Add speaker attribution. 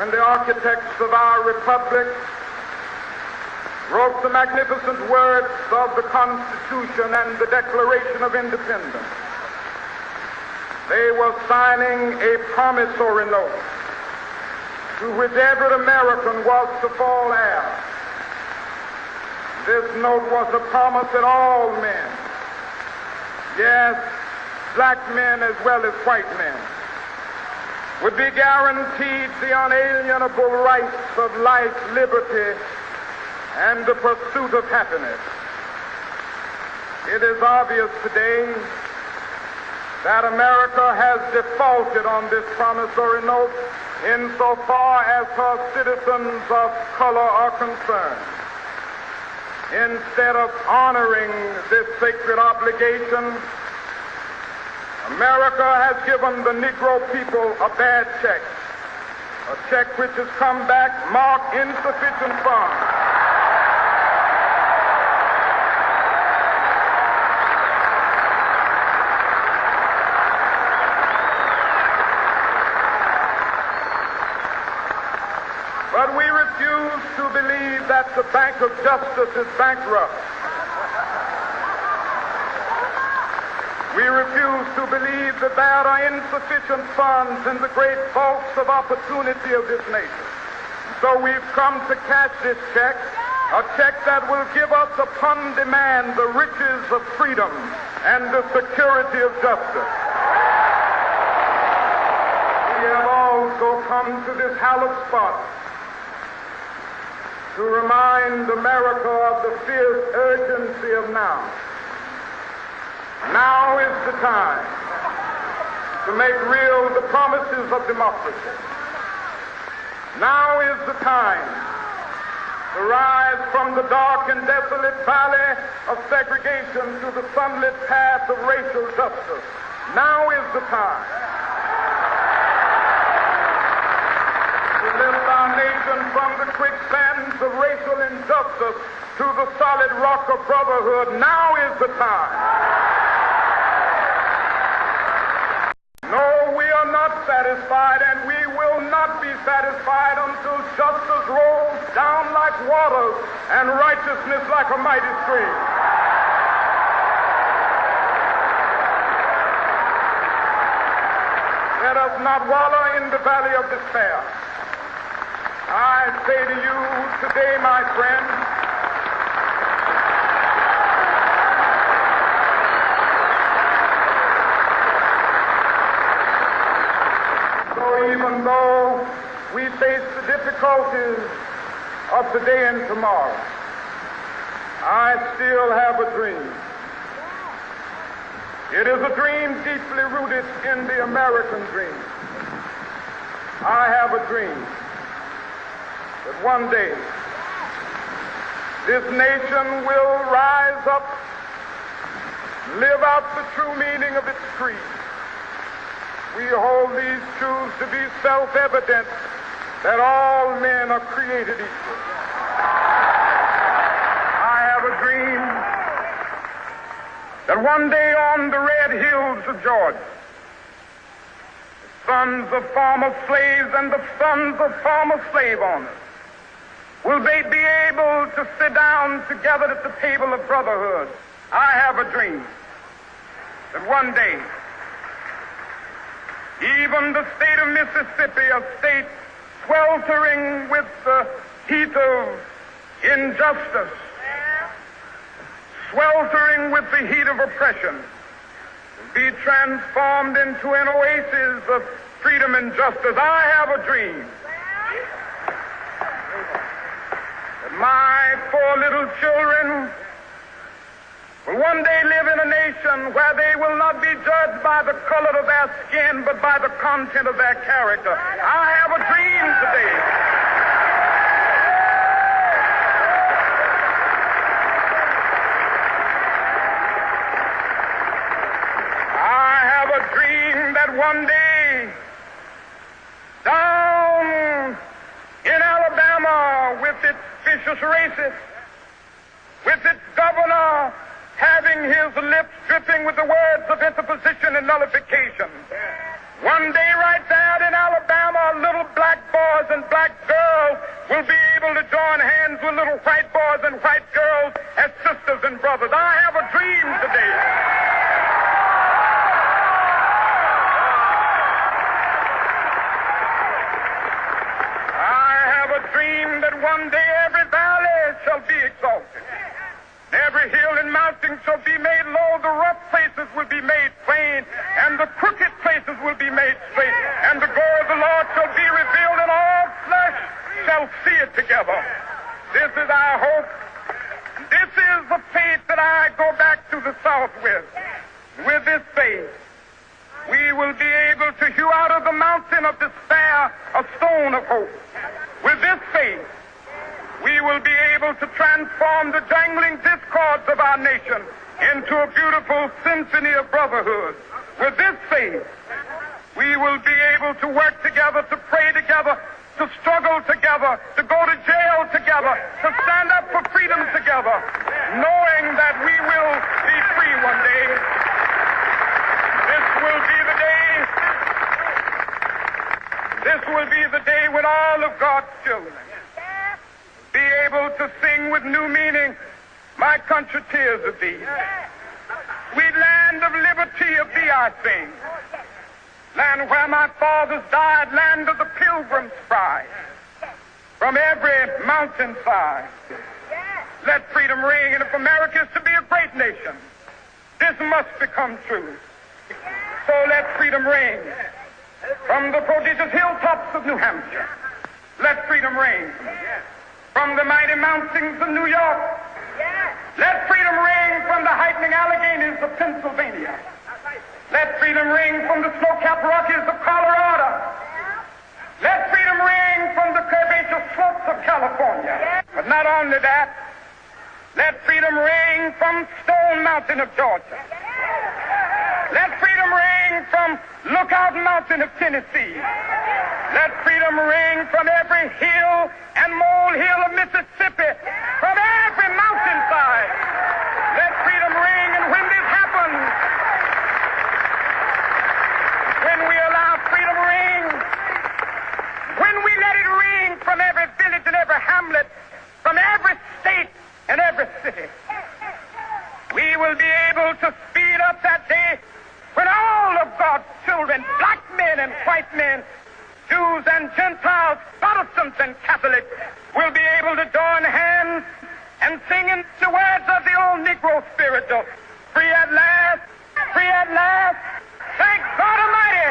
Speaker 1: when the architects of our republic wrote the magnificent words of the Constitution and the Declaration of Independence, they were signing a promissory note to which every American was to fall heir. This note was a promise that all men, yes, black men as well as white men, would be guaranteed the unalienable rights of life, liberty, and the pursuit of happiness. It is obvious today that America has defaulted on this promissory note insofar as her citizens of color are concerned. Instead of honoring this sacred obligation, America has given the Negro people a bad check, a check which has come back marked insufficient funds. But we refuse to believe that the Bank of Justice is bankrupt. We refuse to believe that there are insufficient funds in the great vaults of opportunity of this nation. So we've come to cash this check, a check that will give us upon demand the riches of freedom and the security of justice. We have also come to this hallowed spot to remind America of the fierce urgency of now. Now is the time to make real the promises of democracy. Now is the time to rise from the dark and desolate valley of segregation to the sunlit path of racial justice. Now is the time to lift our nation from the quicksands of racial injustice to the solid rock of brotherhood. Now is the time. No, we are not satisfied, and we will not be satisfied until justice rolls down like waters and righteousness like a mighty stream. Let us not wallow in the valley of despair. I say to you today, my friends, even though we face the difficulties of today and tomorrow, I still have a dream. It is a dream deeply rooted in the American dream. I have a dream that one day this nation will rise up, live out the true meaning of its creed. We hold these truths to be self-evident, that all men are created equal. I have a dream that one day on the red hills of Georgia, the sons of former slaves and the sons of former slave owners will they be able to sit down together at the table of brotherhood. I have a dream that one day even the state of Mississippi, a state sweltering with the heat of injustice, sweltering with the heat of oppression, will be transformed into an oasis of freedom and justice. I have a dream that my 4 little children will one day live in a nation where they will not be judged by the color of their skin, but by the content of their character. I have a dream today. I have a dream that one day, down in Alabama, with its vicious racists, with its governor having his lips dripping with the words of interposition and nullification, One day right there in Alabama, little black boys and black girls will be able to join hands with little white boys and white girls as sisters and brothers. I have a dream today. I have a dream that one day every valley shall be exalted. Every hill and mountain shall be made low, the rough places will be made plain, and the crooked places will be made straight, and the glory of the Lord shall be revealed, and all flesh shall see it together. This is our hope. This is the faith that I go back to the South with. With this faith, we will be able to hew out of the mountain of despair a stone of hope. With this faith, we will be able to transform the jangling discords of our nation into a beautiful symphony of brotherhood. With this faith, we will be able to work together, to pray together, to struggle together, to go to jail together, to stand up for freedom together, knowing that we will be free one day. This will be the day. This will be the day when all of God's children be able to sing with new meaning, my country, tears of thee. Sweet land of liberty, of thee I sing. Land where my fathers died, land of the pilgrim's pride. From every mountainside, let freedom ring. And if America is to be a great nation, this must become true. So let freedom ring. From the prodigious hilltops of New Hampshire, let freedom ring. From the mighty mountains of New York, let freedom ring. From the heightening Alleghanies of Pennsylvania, let freedom ring. From the snow-capped Rockies of Colorado, let freedom ring. From the curvaceous slopes of California. But not only that, let freedom ring from Stone Mountain of Georgia. Let freedom ring from Lookout Mountain of Tennessee. Let freedom ring from every hill and molehill of Mississippi, from every mountainside. Let freedom ring, and when this happens, when we allow freedom ring, when we let it ring from every village and every hamlet, from every state and every city, we will be able to speed up that day when all of God's children, black men and white men, Jews and Gentiles, Protestants and Catholics, will be able to join hands and sing in the words of the old Negro spiritual, free at last, thank God Almighty.